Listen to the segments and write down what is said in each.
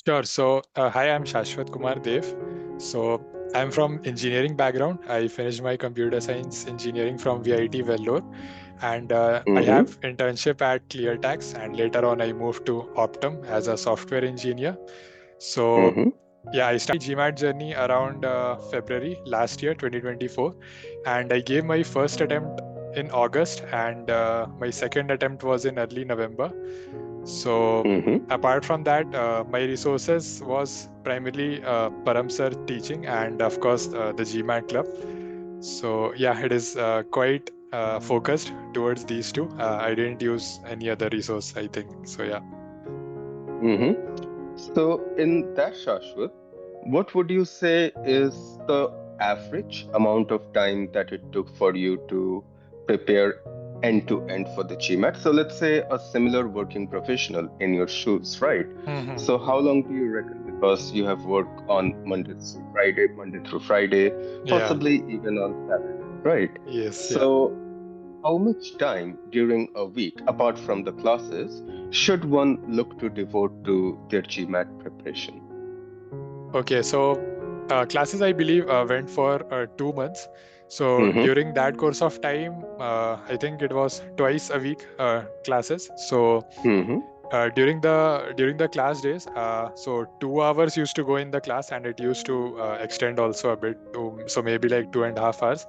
Sure. So, hi, I'm Shashwat Dev. So, I'm from engineering background. I finished my computer science engineering from VIT Vellore, and I Mm-hmm. have internship at ClearTax, and later on I moved to Optum as a software engineer. So, Mm-hmm. yeah, I started my GMAT journey around February last year, 2024, and I gave my first attempt in August, and my second attempt was in early November. So Mm-hmm. apart from that, my resources was primarily Param sir teaching and of course the GMAT club. So yeah, it is quite focused towards these two. I didn't use any other resource, I think. So yeah. Mm-hmm. So, in that, Shashwat, what would you say is the average amount of time that it took for you to prepare end to end for the GMAT? So, let's say a similar working professional in your shoes, right? Hmm. So, how long do you reckon? Because you have worked on Monday through Friday, Yeah. possibly even on Saturday, right? Yes. Yeah. So, how much time during a week, apart from the classes, should one look to devote to their GMAT preparation? Okay. So classes, I believe, went for 2 months. So Mm-hmm. during that course of time, I think it was twice a week classes. So Mm-hmm. during the class days, so 2 hours used to go in the class, and it used to extend also a bit to so maybe like 2.5 hours.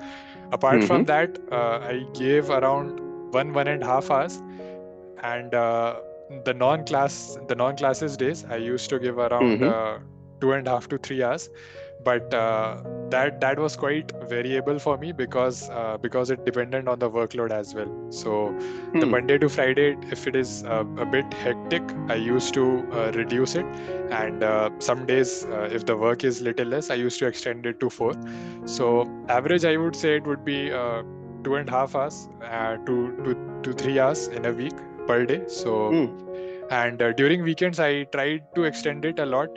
Apart from Mm-hmm. that, I gave around 1.5 hours, and the non-classes days I used to give around Mm-hmm. 2.5 to 3 hours, but that was quite variable for me because it depended on the workload as well. So the Hmm. Monday to Friday, if it is a bit hectic, I used to reduce it, and some days if the work is little less, I used to extend it to 4. So average, I would say it would be 2.5 hours to 3 hours in a week per day. So, Hmm. and during weekends, I tried to extend it a lot.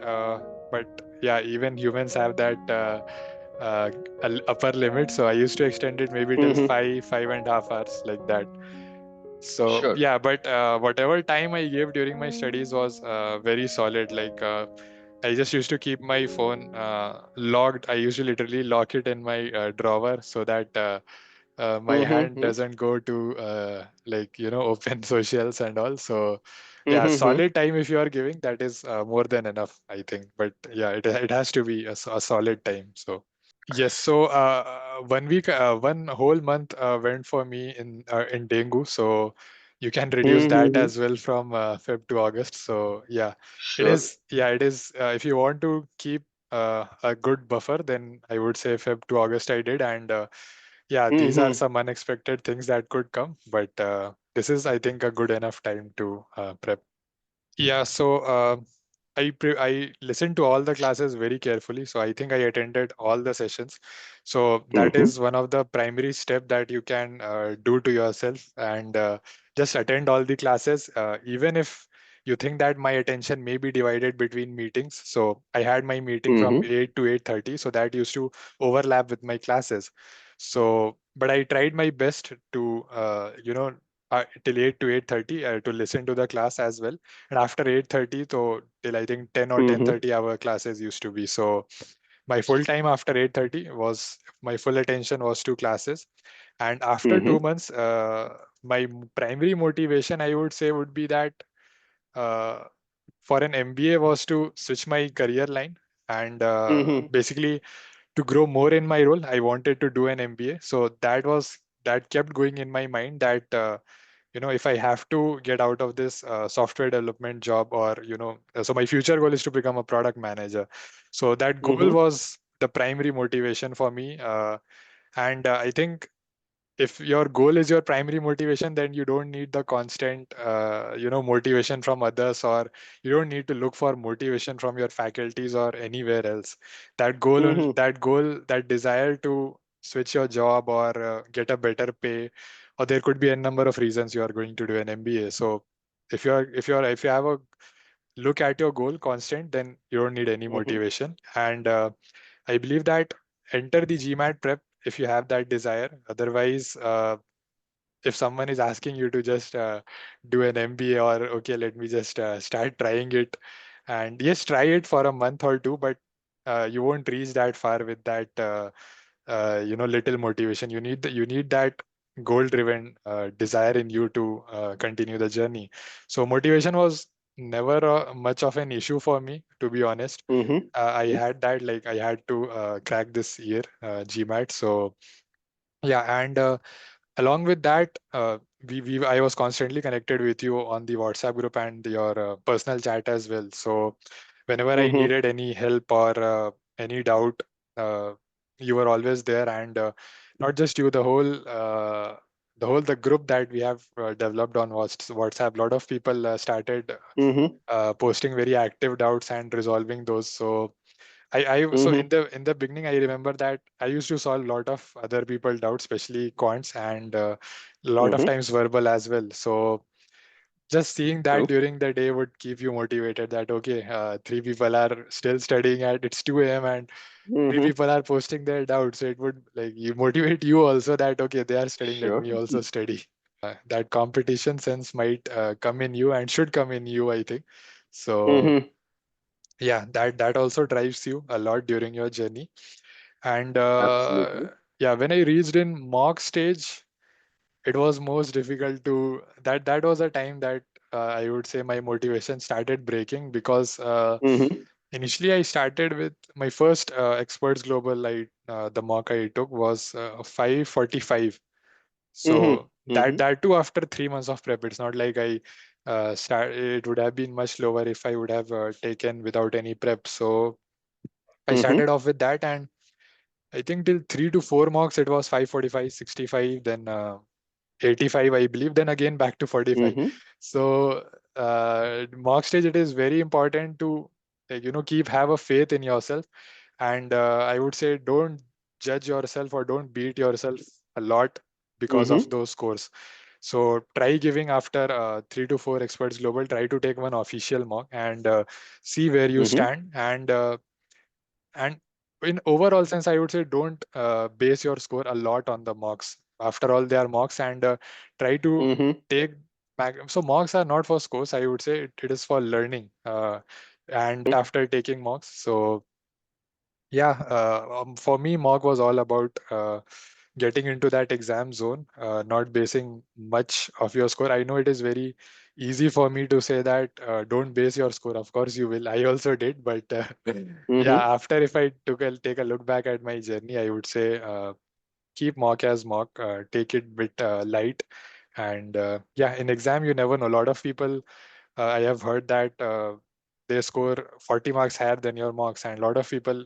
But yeah, even humans have that uh, upper limit. So I used to extend it maybe till Mm-hmm. 5.5 hours like that. So Sure. yeah, but whatever time I gave during my studies was very solid. Like I just used to keep my phone locked. I used to literally lock it in my drawer so that my hand Mm-hmm. doesn't go to like open socials and all. So yeah, Mm-hmm. solid time if you are giving, that is more than enough, I think. But yeah, it has to be a solid time. So yes, so one week, one whole month went for me in dengue. So you can reduce that Mm-hmm. as well from Feb to August. So yeah, it Sure. is. Yeah, it is. If you want to keep a good buffer, then I would say Feb to August I did, and yeah, these are Mm-hmm. some unexpected things that could come, but this is, I think, a good enough time to prep. Yeah, so I listened to all the classes very carefully. So I think I attended all the sessions. So that Mm-hmm. is one of the primary step that you can do to yourself, and just attend all the classes, even if you think that my attention may be divided between meetings. So I had my meeting from Mm-hmm. 8 to 8:30, so that used to overlap with my classes. So, but I tried my best to till 8 to 8:30 to listen to the class as well, and after 8:30 to till I think 10 or Mm-hmm. 10:30 our classes used to be. So my full time after 8:30 was my full attention was to classes. And after Mm-hmm. 2 months, my primary motivation, I would say, would be that uh, for an MBA was to switch my career line, and Mm-hmm. basically to grow more in my role, I wanted to do an MBA. So that kept going in my mind that if I have to get out of this software development job, or so my future goal is to become a product manager. So that goal Mm-hmm. was the primary motivation for me, and I think if your goal is your primary motivation, then you don't need the constant motivation from others, or you don't need to look for motivation from your faculties or anywhere else. Mm-hmm. That desire to switch your job, or get a better pay, or there could be a number of reasons you are going to do an MBA. So if you have a look at your goal constant, then you don't need any Mm-hmm. motivation. And I believe that enter the GMAT prep if you have that desire. Otherwise, if someone is asking you to just do an MBA, or okay, let me just start trying it, And yes, try it for a month or two, but you won't reach that far with that little motivation. You need that goal driven desire in you to continue the journey. So motivation was never much of an issue for me, to be honest. Mm-hmm. I had that, like, I had to crack this year GMAT. So yeah, and along with that, we I was constantly connected with you on the WhatsApp group and your personal chat as well. So whenever I Mm-hmm. needed any help or any doubt, uh, you were always there. And not just you, the group that we have developed on WhatsApp. A lot of people started Mm-hmm. posting very active doubts and resolving those. So so Mm-hmm. in the beginning, I remember that I used to solve a lot of other people doubts, especially quants, and a lot of Mm-hmm. times verbal as well. So just seeing that True. during the day would keep you motivated, that okay, three people are still studying at it's 2 a.m. and three Mm-hmm. people are posting their doubts. So it would, like, you motivate you also, that okay, they are studying, let Sure. me also study. That competition sense might come in you and should come in you, I think. So Mm-hmm. yeah, that also drives you a lot during your journey. And Absolutely. yeah, when I reached in mock stage, it was most difficult to that was a time that I would say my motivation started breaking, because Mm-hmm. initially I started with my first experts global. The mock I took was 545. Mm-hmm. So Mm-hmm. that too after 3 months of prep. It's not like I start. It would have been much lower if I would have taken without any prep. So I Mm-hmm. started off with that, and I think till 3 to 4 mocks it was 545, 65, then 85, I believe, then again back to 45. Mm-hmm. So mock stage, it is very important to, like, keep have a faith in yourself. And I would say, don't judge yourself or don't beat yourself a lot because of Mm-hmm. those scores. So try giving after 3 to 4 experts global. Try to take one official mock and see where you Mm-hmm. stand. And in overall sense, I would say, don't base your score a lot on the mocks. After all, they are mocks, and try to Mm-hmm. take so mocks are not for scores. I would say it is for learning. And after taking mocks, so yeah, for me, mock was all about getting into that exam zone, not basing much of your score. I know it is very easy for me to say that don't base your score. Of course, you will. I also did, but Mm-hmm. yeah, after if I take a look back at my journey, I would say keep mock as mock, take it bit light, and yeah, in exam you never know. A lot of people, I have heard that they score 40 marks higher than your marks, and a lot of people,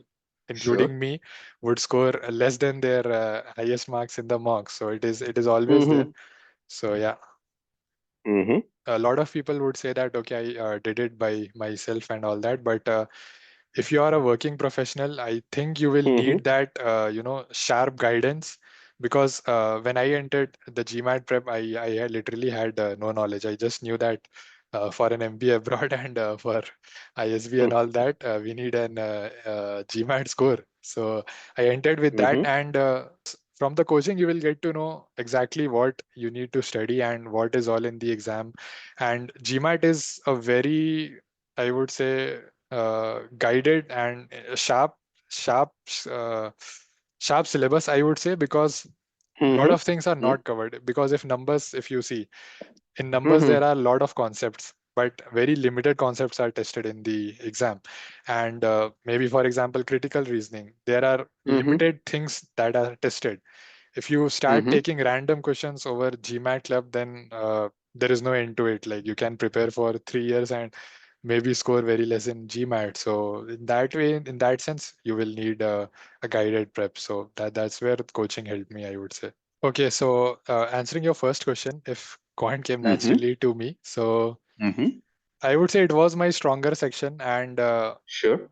Sure. including me, would score less than their highest marks in the mocks. So it is always there. Mm-hmm. So yeah, Mm-hmm. a lot of people would say that okay, I did it by myself and all that, but if you are a working professional, I think you will Mm-hmm. need that sharp guidance, because when I entered the GMAT prep, I had literally had no knowledge. I just knew that for an MBA abroad and for ISB and all that, we need an GMAT score. So I entered with that, Mm-hmm. and from the coaching, you will get to know exactly what you need to study and what is all in the exam. And GMAT is a very, I would say, guided and sharp, uh, sharp syllabus, I would say, because a lot Mm-hmm. of things are not covered. Because if you see, in numbers Mm-hmm. there are a lot of concepts, but very limited concepts are tested in the exam. And maybe, for example, critical reasoning, there are Mm-hmm. limited things that are tested. If you start Mm-hmm. taking random questions over GMAT Club, then there is no end to it. Like, you can prepare for 3 years and maybe score very less in GMAT. So in that way, in that sense, you will need a guided prep. So that's where coaching helped me, I would say. Okay, so answering your first question, if quant came Mm-hmm. naturally to me, so Mm-hmm. I would say it was my stronger section, and Sure.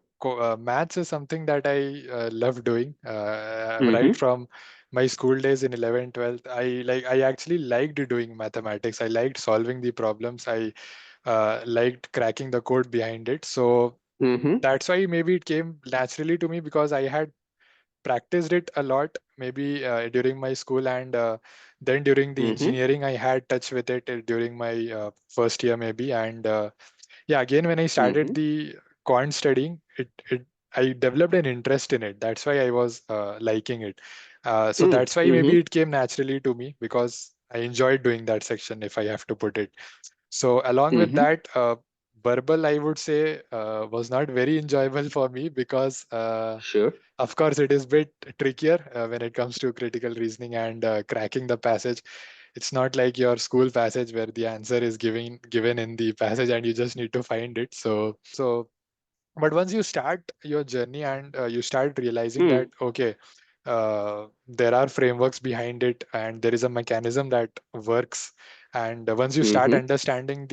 maths is something that I love doing right Mm-hmm. from my school days in 11th, 12th. I actually liked doing mathematics. I liked solving the problems. I liked cracking the code behind it. So Mm-hmm. that's why maybe it came naturally to me, because I had practiced it a lot, maybe during my school, and then during the Mm-hmm. engineering I had touch with it during my first year maybe. And yeah, again, when I started Mm-hmm. the quant studying, it I developed an interest in it. That's why I was liking it. So that's why maybe Mm-hmm. it came naturally to me because I enjoyed doing that section, if I have to put it. So along with Mm-hmm. that, verbal, I would say, was not very enjoyable for me because, Sure. of course, it is bit trickier when it comes to critical reasoning and cracking the passage. It's not like your school passage where the answer is given in the passage and you just need to find it. But once you start your journey and you start realizing that, Mm. okay, there are frameworks behind it and there is a mechanism that works. And once you start Mm-hmm. understanding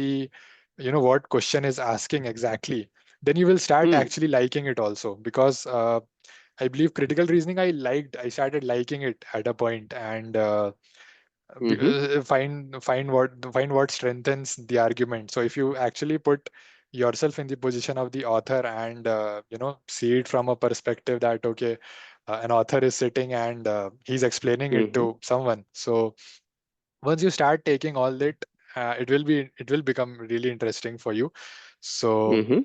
what question is asking exactly, then you will start Mm. actually liking it also. Because I believe critical reasoning, I started liking it at a point, and Mm-hmm. find what strengthens the argument. So if you actually put yourself in the position of the author and see it from a perspective that, okay, an author is sitting and he's explaining it Mm-hmm. to someone. So once you start taking all that, it will become really interesting for you. So Mm-hmm.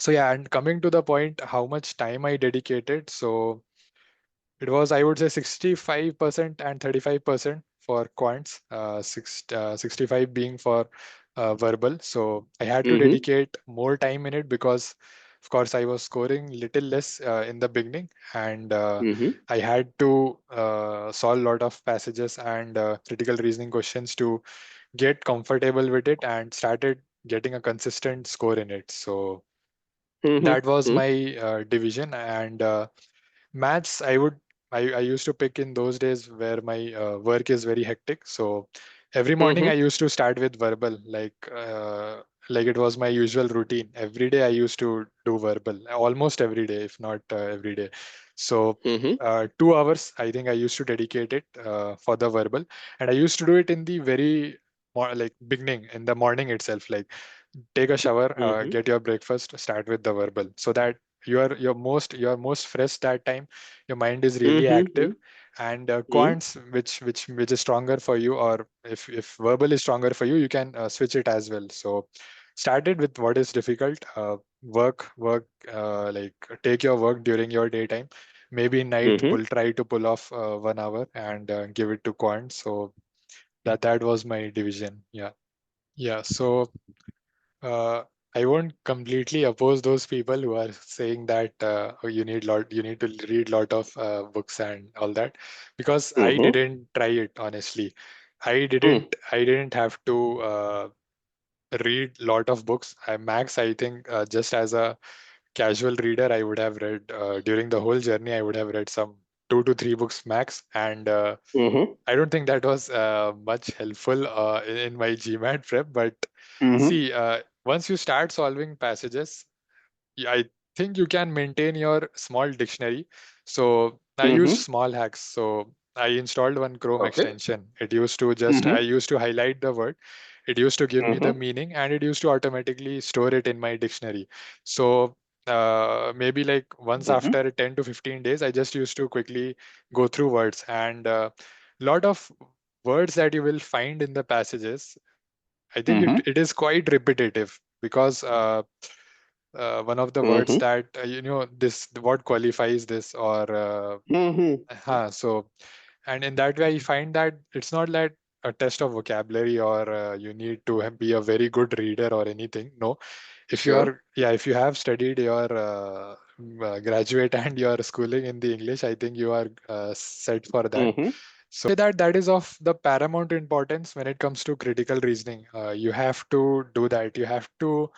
yeah, and coming to the point, how much time I dedicated. So it was, I would say, 65% and 35% for quants, 65 being for verbal. So I had to Mm-hmm. dedicate more time in it because, of course, I was scoring little less in the beginning, and Mm-hmm. I had to solve a lot of passages and critical reasoning questions to get comfortable with it and started getting a consistent score in it. So that was Mm-hmm. my division. And maths, I used to pick in those days where my work is very hectic. So every morning I Mm-hmm. used to start with verbal, like it was my usual routine. Every day I used to do verbal, almost every day, if not every day. So Mm-hmm. 2 hours I think I used to dedicate it for the verbal, and I used to do it in the very like beginning in the morning itself. Like take a shower, Mm-hmm. get your breakfast, start with the verbal, so that you're most fresh that time. Your mind is really Mm-hmm. active, and quants, which is stronger for you, or if verbal is stronger for you, you can switch it as well. So started with what is difficult, work, like take your work during your daytime, maybe night Mm-hmm. try to pull off 1 hour and give it to quant. So that was my division. Yeah. Yeah. So uh, I won't completely oppose those people who are saying that oh, you need to read lot of books and all that, because I Mm-hmm. didn't try it honestly. Mm. I didn't have to read lot of books. Max, I think, just as a casual reader, I would have read during the whole journey. I would have read some 2 to 3 books max, and Mm-hmm. I don't think that was much helpful in my GMAT prep. But Mm-hmm. see, once you start solving passages, I think you can maintain your small dictionary. So I used Mm-hmm. small hacks. So I installed one Chrome Okay. extension. I Mm-hmm. used to highlight the word. It used to give me the Mm-hmm. meaning, and it used to automatically store it in my dictionary. So maybe like once Mm-hmm. after 10 to 15 days, I just used to quickly go through words, and lot of words that you will find in the passages. I think Mm-hmm. it is quite repetitive because one of the words Mm-hmm. that this what qualifies this, or Mm-hmm. so, and in that way I find that it's not that a test of vocabulary, or you need to be a very good reader or anything. No, if you Sure. are, yeah, if you have studied your graduate and your schooling in the English, I think you are set for that. Mm-hmm. So that is of the paramount importance when it comes to critical reasoning. You have to do that. You have to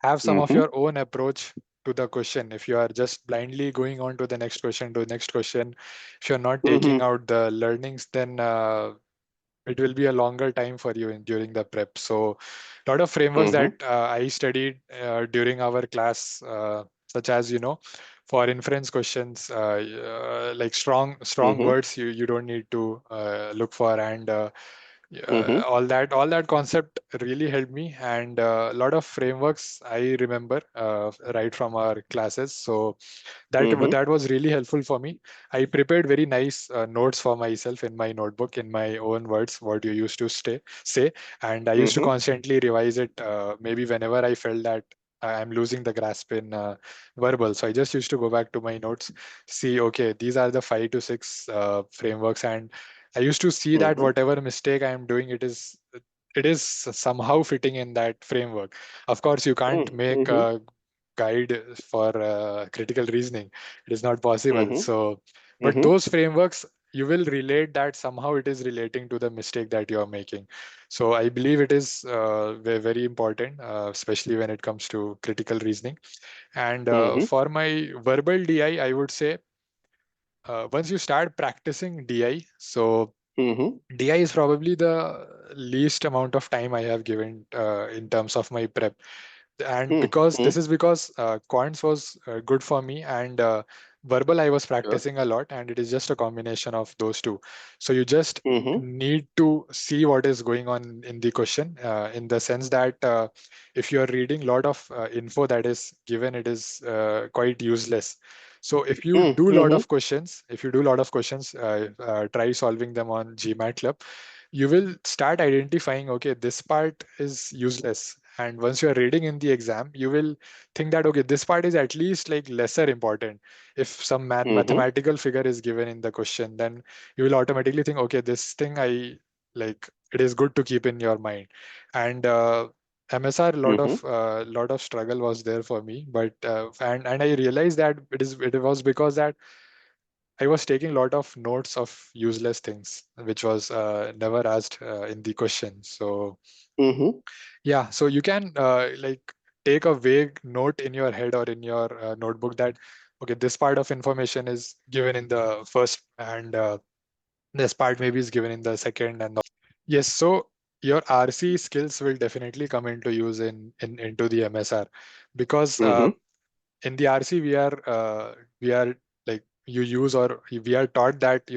have some of Mm-hmm. your own approach to the question. If you are just blindly going on to the next question, if you're not taking Mm-hmm. out the learnings, then it will be a longer time for you during the prep. So a lot of frameworks Mm-hmm. that I studied during our class, such as, for inference questions, like strong Mm-hmm. words, you don't need to look for, and Mm-hmm. All that concept really helped me, and a lot of frameworks I remember right from our classes. So Mm-hmm. that was really helpful for me. I prepared very nice notes for myself in my notebook in my own words, what you used to say, and I used to Mm-hmm. constantly revise it. Maybe whenever I felt that I'm losing the grasp in verbal, so I just used to go back to my notes, see, okay, these are the 5 to 6 frameworks, and I used to see that Mm-hmm. whatever mistake I am doing, it is somehow fitting in that framework. Of course, you can't make Mm-hmm. a guide for critical reasoning. It is not possible. Mm-hmm. So, but Mm-hmm. those frameworks, you will relate that somehow it is relating to the mistake that you are making. So I believe it is very important, especially when it comes to critical reasoning. And Mm-hmm. for my verbal DI, I would say once you start practicing DI, so Mm-hmm. DI is probably the least amount of time I have given in terms of my prep. And because Mm-hmm. this is because quants was good for me, and verbal I was Sure. practicing a lot, and it is just a combination of those two. So you just Mm-hmm. need to see what is going on in the question, in the sense that if you are reading a lot of info that is given, it is quite useless. So Mm-hmm. if you do a lot of questions, try solving them on GMAT Club, you will start identifying, okay, this part is useless. And once you are reading in the exam, you will think that, okay, this part is at least like lesser important. If some Mm-hmm. mathematical figure is given in the question, then you will automatically think, okay, this thing I like, it is good to keep in your mind. And MSR, Mm-hmm. lot of struggle was there for me, but and I realized that it was because that I was taking a lot of notes of useless things, which was never asked in the question. So Mm-hmm. yeah, so you can like take a vague note in your head or in your notebook that, okay, this part of information is given in the first, and this part maybe is given in the second, and yes. So your RC skills will definitely come into use in into the MSR, because Mm-hmm. in the RC we are like, you use, or we are taught that,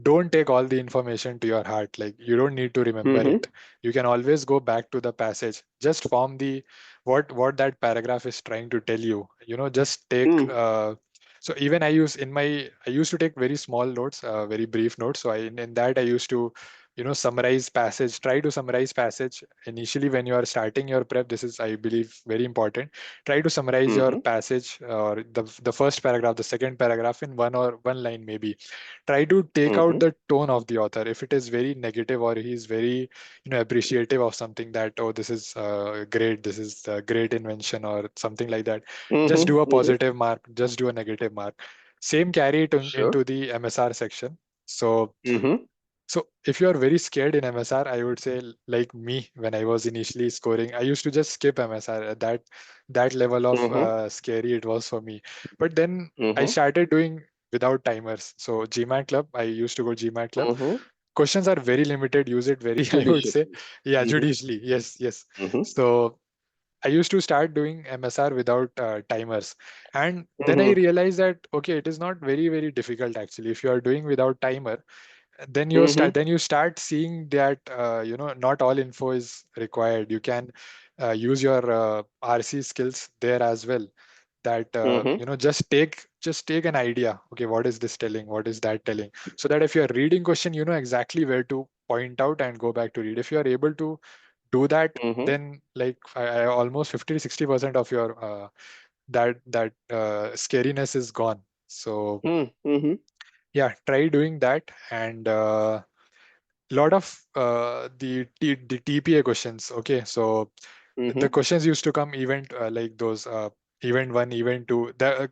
don't take all the information to your heart. Like, you don't need to remember Mm-hmm. it. You can always go back to the passage, just form the what that paragraph is trying to tell you, just take so even I used to take very small notes, very brief notes. So in that I used to summarize passage, try to summarize passage initially when you are starting your prep. This is, I believe, very important. Try to summarize your Mm-hmm. passage, or the first paragraph, the second paragraph, in one line maybe. Try to take out Mm-hmm. the tone of the author. If it is very negative, or he is very appreciative of something, that, oh, this is great, this is a great invention, or something like that, just Mm-hmm. do a Mm-hmm. positive mark, just do a negative mark. Same, carry it Sure. into the MSR section. So Mm-hmm. if you are very scared in MSR, I would say, like me, when I was initially scoring, I used to just skip MSR. At that level of Mm-hmm. scary it was for me. But then I Mm-hmm. started doing without timers. So GMAT Club, I used to go GMAT Club. Mm-hmm. Questions are very limited. Use it very, I would say, Judiciously. yeah, Mm-hmm. judiciously. Yes, yes. Mm-hmm. So I used to start doing MSR without timers, and then I Mm-hmm. realized that, okay, it is not very very difficult actually. If you are doing without timer, Mm-hmm. then you start seeing that not all info is required. You can use your RC skills there as well. That Mm-hmm. just take an idea. Okay, what is this telling? What is that telling? So that if you're reading question, you know exactly where to point out and go back to read. If you are able to do that, Mm-hmm. then like I almost 50 to 60% of your that scariness is gone. So Mm-hmm. yeah, try doing that. And lot of the TPA questions. Okay, so the Mm-hmm. questions used to come event like those event one, event two, the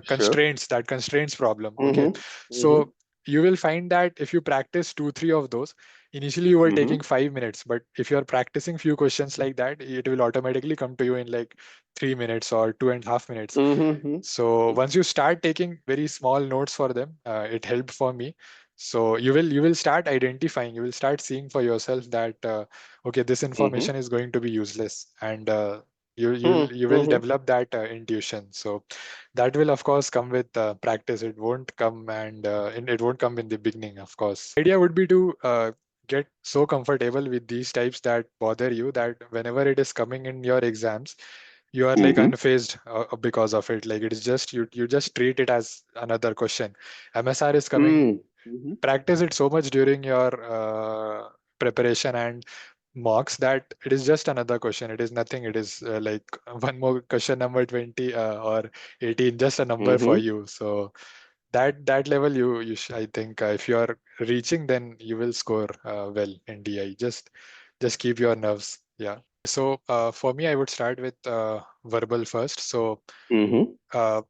Sure. constraints, that constraints problem. Okay, Mm-hmm. Mm-hmm. so you will find that if you practice 2 3 of those, initially you were Mm-hmm. taking 5 minutes, but if you are practicing few questions like that, it will automatically come to you in like 3 minutes or 2.5 minutes. Mm-hmm. So once you start taking very small notes for them, it helped for me. So you will start identifying, you will start seeing for yourself that okay, this Mm-hmm. information is going to be useless, and you will Mm-hmm. develop that intuition. So that will of course come with practice. It won't come, and it won't come in the beginning, of course. Idea would be to get so comfortable with these types that bother you that whenever it is coming in your exams, you are like Mm-hmm. unfazed because of it. Like it is just you just treat it as another question. MSR is coming, Mm-hmm. practice it so much during your preparation and mocks that it is just another question. It is nothing. It is like one more question, number 20 or 18, just a number for Mm-hmm. you. So that level I think if you are reaching, then you will score well in DI. Just keep your nerves. Yeah. So for me, I would start with verbal first. So Mm-hmm. uh,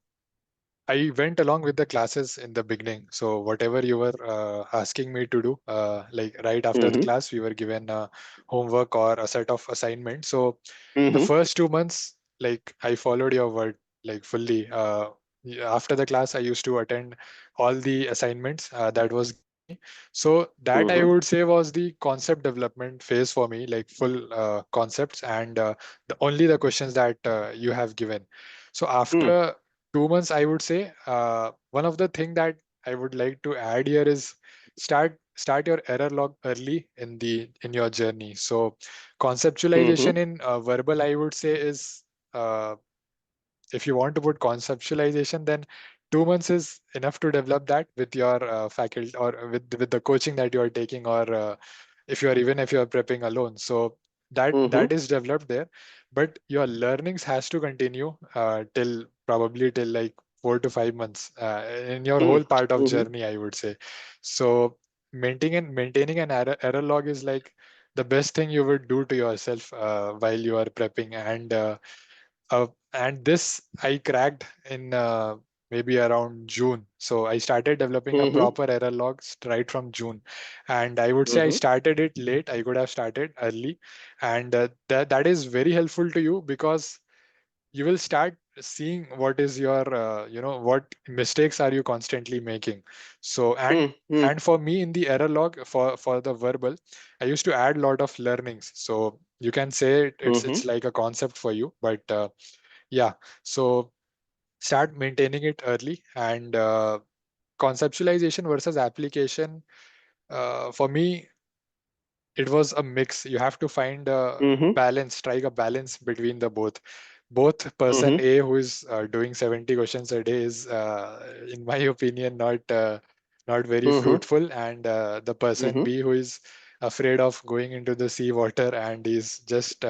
I went along with the classes in the beginning. So whatever you were asking me to do, like right after the Mm-hmm. class, we were given homework or a set of assignments. So the Mm-hmm. first 2 months, like I followed your word like fully. After the class, I used to attend all the assignments that was given me. So that I Mm-hmm. would say was the concept development phase for me, like full concepts and only the questions that you have given. So Mm-hmm. after 2 months, I would say one of the thing that I would like to add here is start your error log early in your journey. So conceptualization Mm-hmm. in verbal, I would say, is uh, if you want to put conceptualization, then 2 months is enough to develop that with your faculty or with the coaching that you are taking, or if you are prepping alone. So that Mm-hmm. is developed there, but your learnings has to continue till probably till like 4 to 5 months in your whole part of Mm-hmm. journey, I would say. So maintaining an error log is like the best thing you would do to yourself while you are prepping, and this I cracked in maybe around June. So I started developing a Mm-hmm. proper error log right from June, and I would say I Mm-hmm. started it late. I could have started early, and that is very helpful to you because you will start seeing what is your what mistakes are you constantly making. So Mm-hmm. and for me in the error log for the verbal, I used to add a lot of learnings. So you can say Mm-hmm. it's like a concept for you, but yeah. So start maintaining it early, and conceptualization versus application, for me it was a mix. You have to find a Mm-hmm. balance, strike a balance between the both. Person Mm-hmm. A who is doing 70 questions a day is in my opinion not very Mm-hmm. fruitful, and the person Mm-hmm. B who is afraid of going into the sea water and is just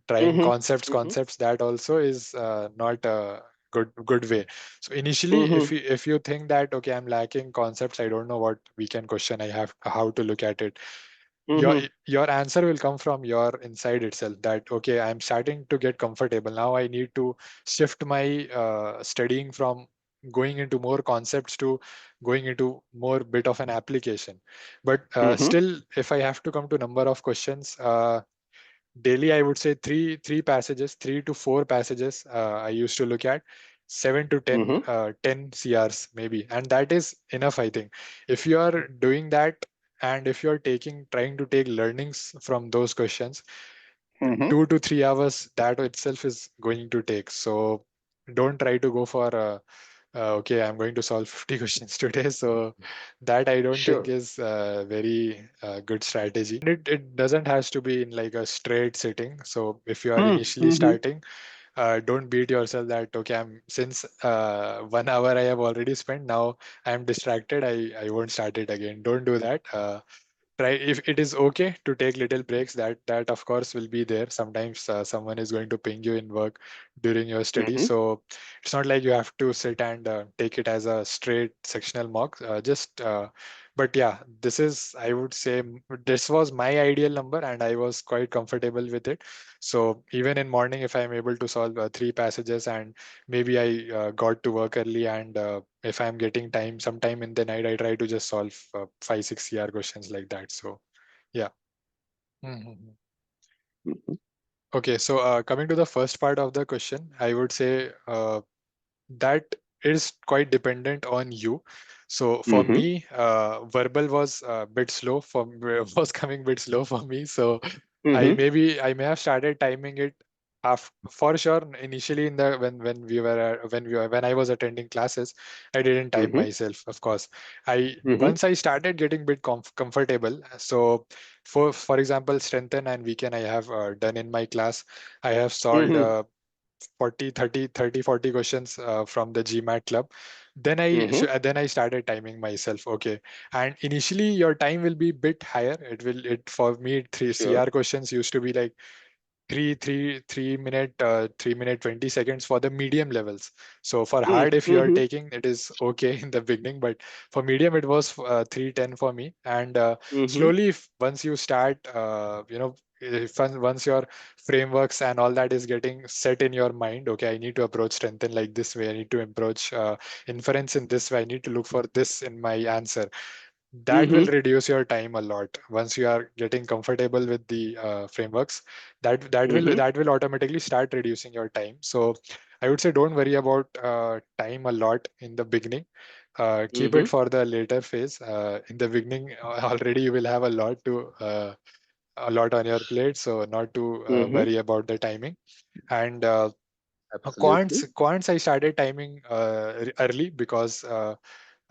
trying Mm-hmm. Mm-hmm. concepts, that also is not a good way. So initially, Mm-hmm. if you think that okay, I'm lacking concepts, I don't know what weekend question I have, how to look at it, your Mm-hmm. your answer will come from your inside itself, that okay, I'm starting to get comfortable now. I need to shift my studying from going into more concepts to going into more bit of an application. But Mm-hmm. still, if I have to come to number of questions, daily I would say three passages, 3 to 4 passages I used to look at, 7 to 10 Mm-hmm. 10 CRs maybe, and that is enough, I think. If you are doing that, and if you are trying to take learnings from those questions, Mm-hmm. 2 to 3 hours that itself is going to take. So don't try to go for okay, I'm going to solve 50 questions today. So that I don't think Sure. is a very good strategy. And it doesn't has to be in like a straight sitting. So if you are initially Mm-hmm. starting, don't beat yourself that okay, I'm since 1 hour I have already spent, now I'm distracted, I won't start it again. Don't do that. Try, if it is okay to take little breaks, that of course will be there. Sometimes someone is going to ping you in work during your study, Mm-hmm. so it's not like you have to sit and take it as a straight sectional mock. Just but yeah, this is, I would say, this was my ideal number and I was quite comfortable with it. So even in morning, if I'm able to solve 3 passages, and maybe I got to work early, and if I'm getting time sometime in the night, I try to just solve 5 6 CR questions like that. So yeah. Mhm. Mm-hmm. Okay, so coming to the first part of the question, I would say that is quite dependent on you. So for Mm-hmm. me, verbal was a bit slow was coming a bit slow for me. So Mm-hmm. I may have started timing it For sure, initially in the when we were when I was attending classes, I didn't time Mm-hmm. myself. Of course, I Mm-hmm. once I started getting bit comfortable. So, for example, strengthen and weekend I have done in my class. I have solved Mm-hmm. 40 questions from the GMAT club. Mm-hmm. Then I started timing myself. Okay, and initially your time will be bit higher. It for me three Sure. CR questions used to be like 3 minute 20 seconds for the medium levels. So for hard, if you are Mm-hmm. taking, it is okay in the beginning, but for medium it was 310 for me. And Mm-hmm. slowly, if once you start if once your frameworks and all that is getting set in your mind, okay, I need to approach strengthen like this way, I need to approach inference in this way, I need to look for this in my answer. That will Mm-hmm. reduce your time a lot once you are getting comfortable with the frameworks. Mm-hmm. That will automatically start reducing your time. So I would say don't worry about time a lot in the beginning. Keep it Mm-hmm. for the later phase. In the beginning, already you will have a lot on your plate, so not to Mm-hmm. worry about the timing. And Absolutely. quants I started timing early because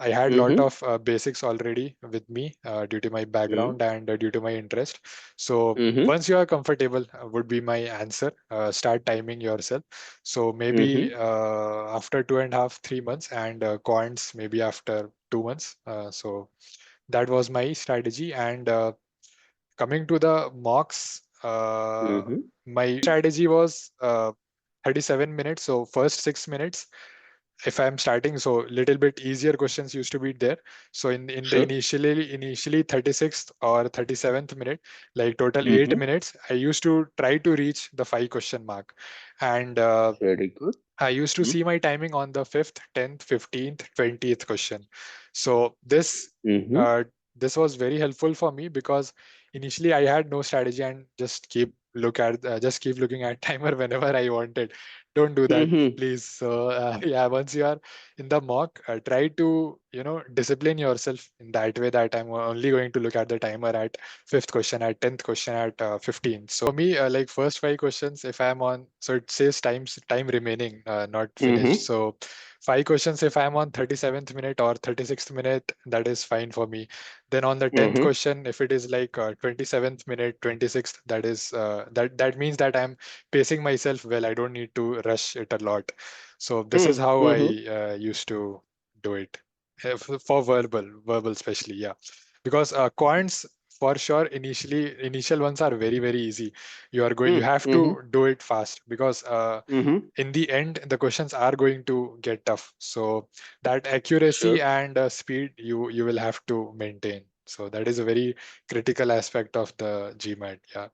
I had a lot Mm-hmm. of basics already with me due to my Mm-hmm. background and due to my interest. So Mm-hmm. once you are comfortable, would be my answer. Start timing yourself. So maybe Mm-hmm. after 2.5, 3 months, and quants maybe after 2 months. So that was my strategy. And coming to the mocks, Mm-hmm. my strategy was 37 minutes. So first 6 minutes, if I'm starting, so little bit easier questions used to be there. So in the Sure. initially 36th or 37th minute, like total eight Mm-hmm. minutes, I used to try to reach the 5 question mark, and Very good. I used to see my timing on the fifth, 10th, 15th, 20th question. So Mm-hmm. uh, this was very helpful for me because initially I had no strategy and just keep looking at timer whenever I wanted. Don't do that, Mm-hmm. please. So yeah, once you are in the mock, try to discipline yourself in that way that I'm only going to look at the timer at fifth question, at 10th question, at 15th. So for me, like first 5 questions, if I'm on, so it says time remaining, not finished. Mm-hmm. So 5 questions, if I'm on 37th minute or 36th minute, that is fine for me. Then on the 10th Mm-hmm. question, if it is like 27th minute, 26th, that is that means that I'm pacing myself well. I don't need to rush it a lot. So this is how I Mm-hmm. used to do it. For verbal especially, yeah, because quants, for sure, initial ones are very very easy. You have Mm-hmm. to do it fast because Mm-hmm. in the end the questions are going to get tough. So that accuracy Sure. and speed you will have to maintain. So that is a very critical aspect of the GMAT. Yeah.